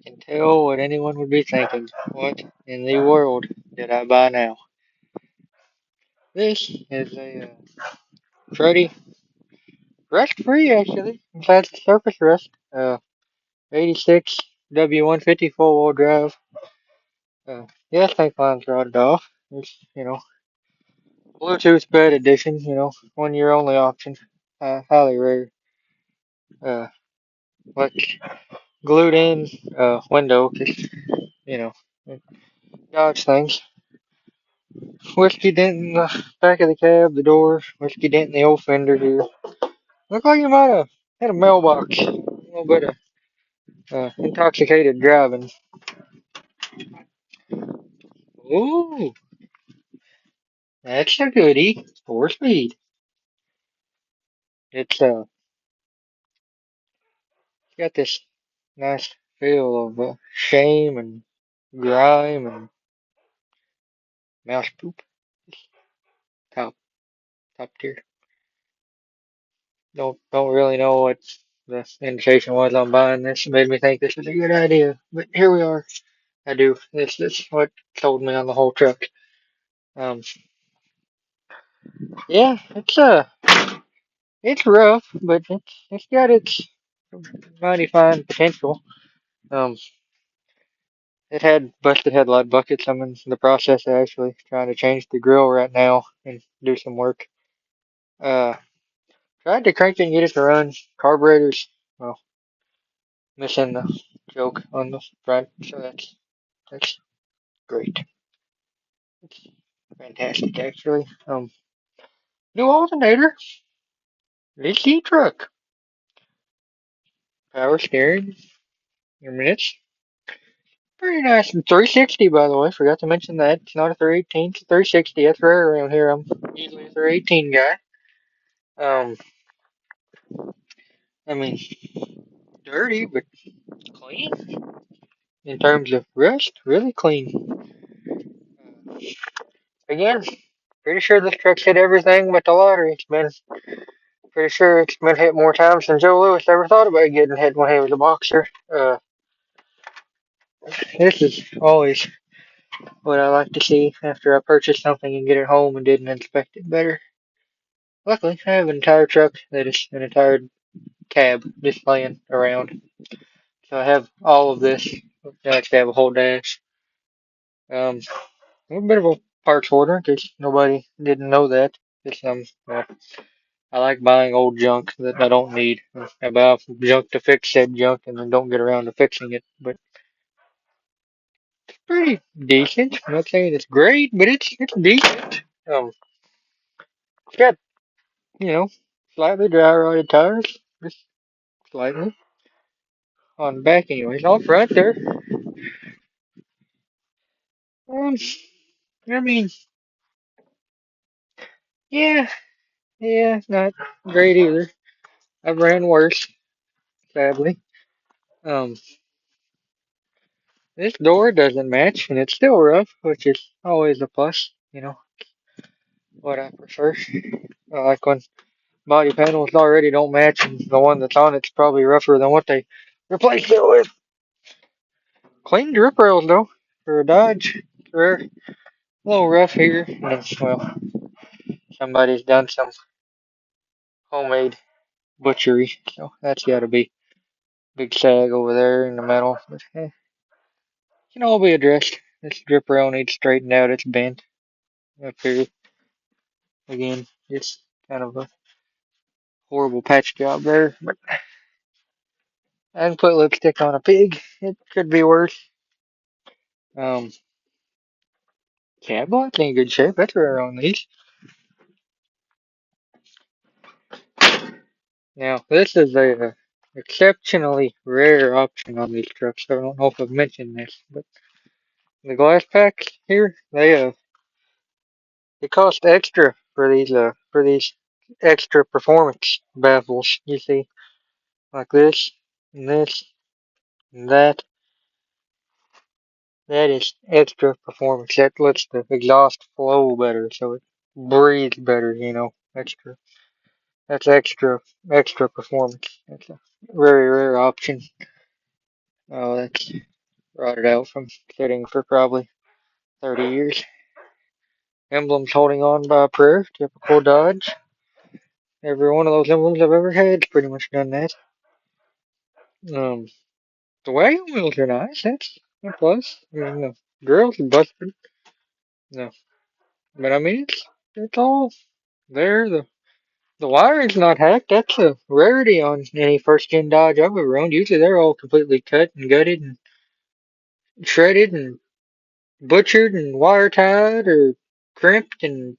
can tell what anyone would be thinking. What in the world did I buy now? This is a Freddy rust free actually. Besides the surface rust. 86 W150 4-wheel drive. Yeah, tank line's rotted off. It's, Bluetooth bed edition, 1 year only option. Highly rare. Uh, like glued in, window, just, you know, Dodge things. Whiskey dent in the back of the cab, the door, whiskey dent in the old fender here. Looked like you might have had a mailbox. A little bit of intoxicated driving. Ooh, that's a goodie. 4 speed. It's got this nice feel of shame and grime and mouse poop. Top top tier. Don't really know what the indication was on buying this. It made me think this was a good idea, but here we are. I do. This what sold me on the whole truck. Um, yeah, it's rough, but it's got its mighty fine potential. Um, it had busted headlight buckets. I'm in the process of actually trying to change the grill right now and do some work. Uh, Tried to crank it and get it to run. Carburetors, well, missing the choke on the front, so that's great. It's fantastic actually. New alternator, DC truck, power steering. I mean, it's pretty nice. 360, by the way. Forgot to mention that. It's not a 318, it's a 360. That's rare around here. I'm usually a 318 guy. Um, I mean, dirty, but clean. In terms of rust, really clean. Again, pretty sure this truck's hit everything but the lottery. Pretty sure it's been hit more times than Joe Louis ever thought about getting hit when he was a boxer. This is always what I like to see after I purchase something and get it home and didn't inspect it better. Luckily, I have an entire truck that is an entire cab just laying around. So I have all of this. I actually have a whole dash. Um, a bit of a parts hoarder because nobody didn't know that. Well, I like buying old junk that I don't need. I buy junk to fix said junk and then don't get around to fixing it. But it's pretty decent. I'm not saying it's great, but it's decent. It's got you know slightly dry rotted tires, just slightly on the back anyways. On front there, um, I mean, yeah, yeah, not great either. I've ran worse, sadly. Um, this door doesn't match, and it's still rough, which is always a plus. What I prefer. I like when body panels already don't match, and the one that's on it's probably rougher than what they replaced it with. Clean drip rails though for a Dodge. They're a little rough here. And, well, somebody's done some homemade butchery, so that's got to be big sag over there in the metal. But can all be addressed. This drip rail needs straightened out. It's bent up here again. It's kind of a horrible patch job there, but I can put lipstick on a pig. It could be worse. Um, Catblock's in good shape. That's rare on these. Now, this is a exceptionally rare option on these trucks. I don't know if I've mentioned this, but the glass packs here, they cost extra for these extra performance baffles. You see, like this and this and that. That is extra performance. That lets the exhaust flow better, so it breathes better. Extra. That's extra performance. That's a very rare option. Oh, that's rotted out from sitting for probably 30 years. Emblems holding on by a prayer, typical Dodge. Every one of those emblems I've ever had's pretty much done that. Um, the wagon wheels are nice. That's a plus. I mean, the grills are busted. No, but I mean, it's all there. The wiring's not hacked. That's a rarity on any first gen Dodge I've ever owned. Usually they're all completely cut and gutted and shredded and butchered and wire tied or crimped and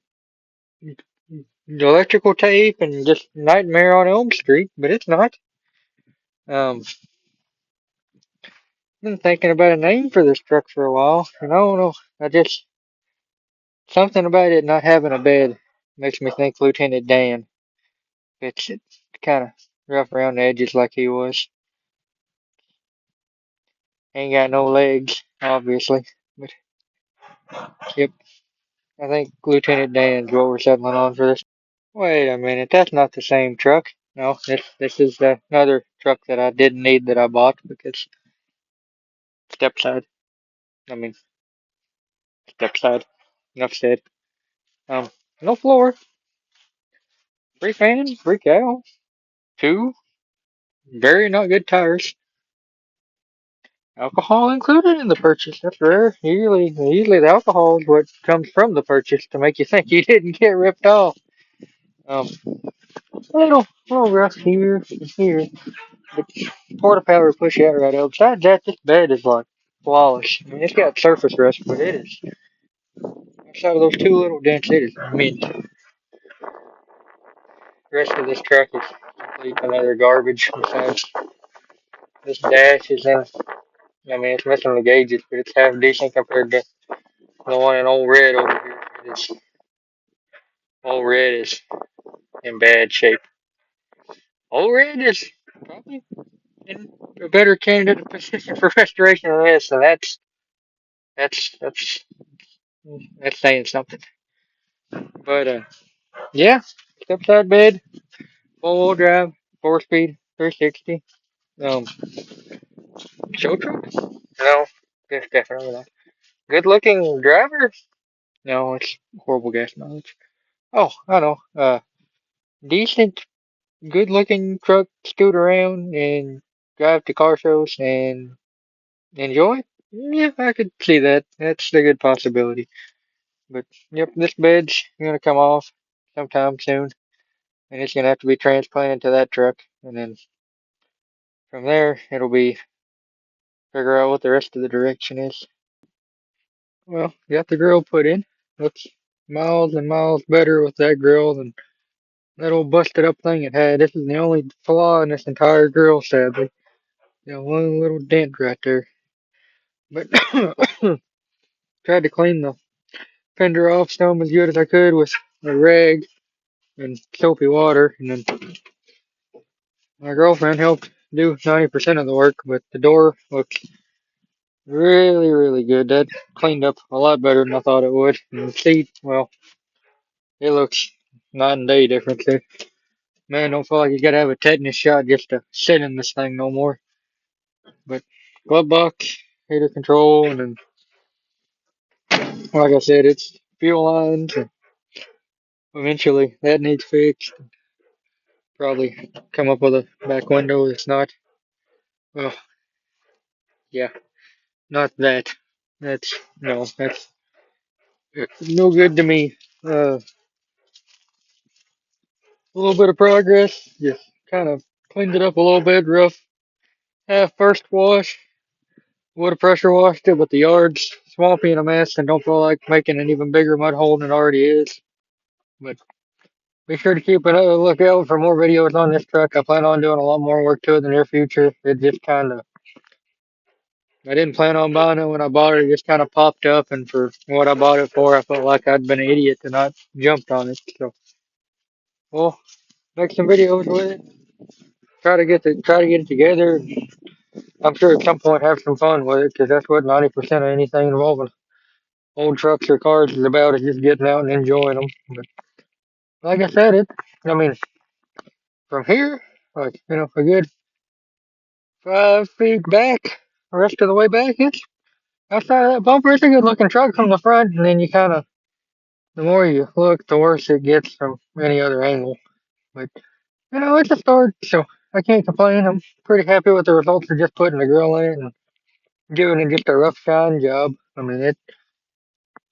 electrical tape and just nightmare on Elm Street. But it's not. Um, been thinking about a name for this truck for a while, and I don't know. I just something about it not having a bed makes me think Lieutenant Dan. It's kind of rough around the edges like he was. Ain't got no legs, obviously. But yep, I think Lieutenant Dan's what we're settling on for this. Wait a minute, that's not the same truck. No, this is another truck that I didn't need that I bought because step side. I mean step side. Enough said. Um, no floor, free fan, free cow, two very not good tires. Alcohol included in the purchase. That's rare. Usually the alcohol is what comes from the purchase to make you think you didn't get ripped off. Um, little rough here and here. But porta power push out right out. Besides that, this bed is like flawless. I mean, it's got surface rust, but it is outside of those two little dents, it is mint. The rest of this truck is complete another garbage. Besides, this dash is in. I mean, it's missing the gauges, but it's half decent compared to the one in old red over here. It's old red is in bad shape. Old red is probably in a better candidate position for restoration than this, and that's that's that's saying something. But yeah, step side bed, four wheel drive, 4 speed, 360. Um, show truck? No, that's definitely not. Good looking driver? No, it's horrible gas mileage. Oh, I know. Decent, good looking truck, scoot around and drive to car shows and enjoy. Yeah, I could see that. That's a good possibility. But yep, this bed's gonna come off sometime soon, and it's gonna have to be transplanted to that truck, and then from there it'll be figure out what the rest of the direction is. Well, got the grill put in. Looks miles and miles better with that grill than that old busted up thing it had. This is the only flaw in this entire grill, sadly. One little dent right there. But tried to clean the fender off some as good as I could with a rag and soapy water, and then my girlfriend helped do 90% of the work, but the door looks really, really good. That cleaned up a lot better than I thought it would. And the seat, well, it looks night and day difference there. Man, don't feel like you gotta have a tetanus shot just to sit in this thing no more. But glove box, heater control, and then, like I said, it's fuel lines, and eventually that needs fixed. Probably come up with a back window that's not, well, yeah, not that. That's, no, that's no good to me. A little bit of progress, just kind of cleaned it up a little bit, rough half first wash. Would have pressure washed it, but the yard's swampy and a mess, and don't feel like making an even bigger mud hole than it already is. But be sure to keep another lookout for more videos on this truck. I plan on doing a lot more work to it in the near future. It just kind of, I didn't plan on buying it when I bought it. It just kind of popped up, and for what I bought it for, I felt like I'd been an idiot to not jumped on it. So, we'll make some videos with it. Try to get it together. I'm sure at some point have some fun with it because that's what 90% of anything involving old trucks or cars is about, is just getting out and enjoying them. But like I said, I mean, from here, like, a good 5 feet back, the rest of the way back, it's outside of that bumper, it's a good looking truck from the front, and then you kind of, the more you look, the worse it gets from any other angle. But, it's a start, so I can't complain. I'm pretty happy with the results of just putting the grill in it and giving it just a rough shine job. I mean,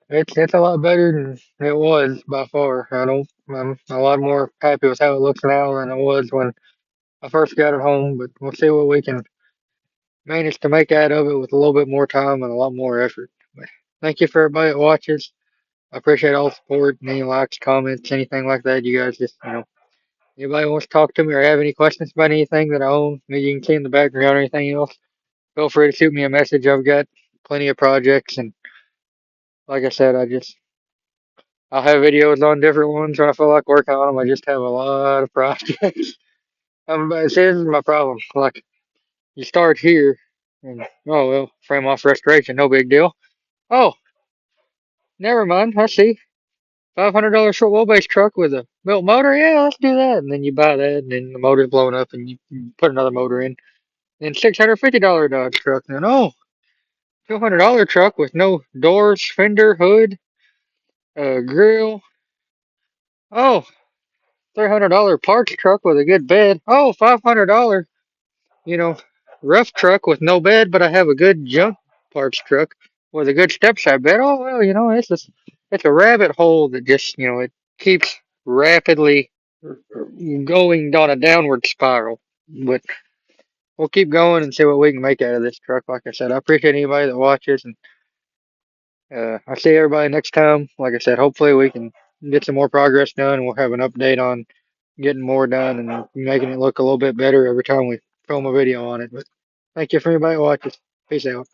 it's a lot better than it was by far. I'm a lot more happy with how it looks now than I was when I first got it home, but we'll see what we can manage to make out of it with a little bit more time and a lot more effort. But thank you for everybody that watches. I appreciate all the support, any likes, comments, anything like that. You guys just, anybody wants to talk to me or have any questions about anything that I own, that you can see in the background or anything else, feel free to shoot me a message. I've got plenty of projects, and like I said, I'll have videos on different ones when I feel like working on them. I just have a lot of projects. This is my problem. Like, you start here, and oh well, frame off restoration, no big deal. Oh, never mind. I see. $500 short wheelbase truck with a built motor. Yeah, let's do that. And then you buy that, and then the motor's blown up, and you put another motor in. Then $650 Dodge truck. Then $200 truck with no doors, fender, hood, grill. Oh, $300 parts truck with a good bed. Oh, $500, you know, rough truck with no bed, but I have a good junk parts truck with a good step side bed. Oh well, it's a rabbit hole that just it keeps rapidly going down a downward spiral. But we'll keep going and see what we can make out of this truck. Like I said, I appreciate anybody that watches, and I'll see everybody next time. Like I said, hopefully we can get some more progress done, and we'll have an update on getting more done and making it look a little bit better every time we film a video on it. But thank you for anybody that watches. Peace out.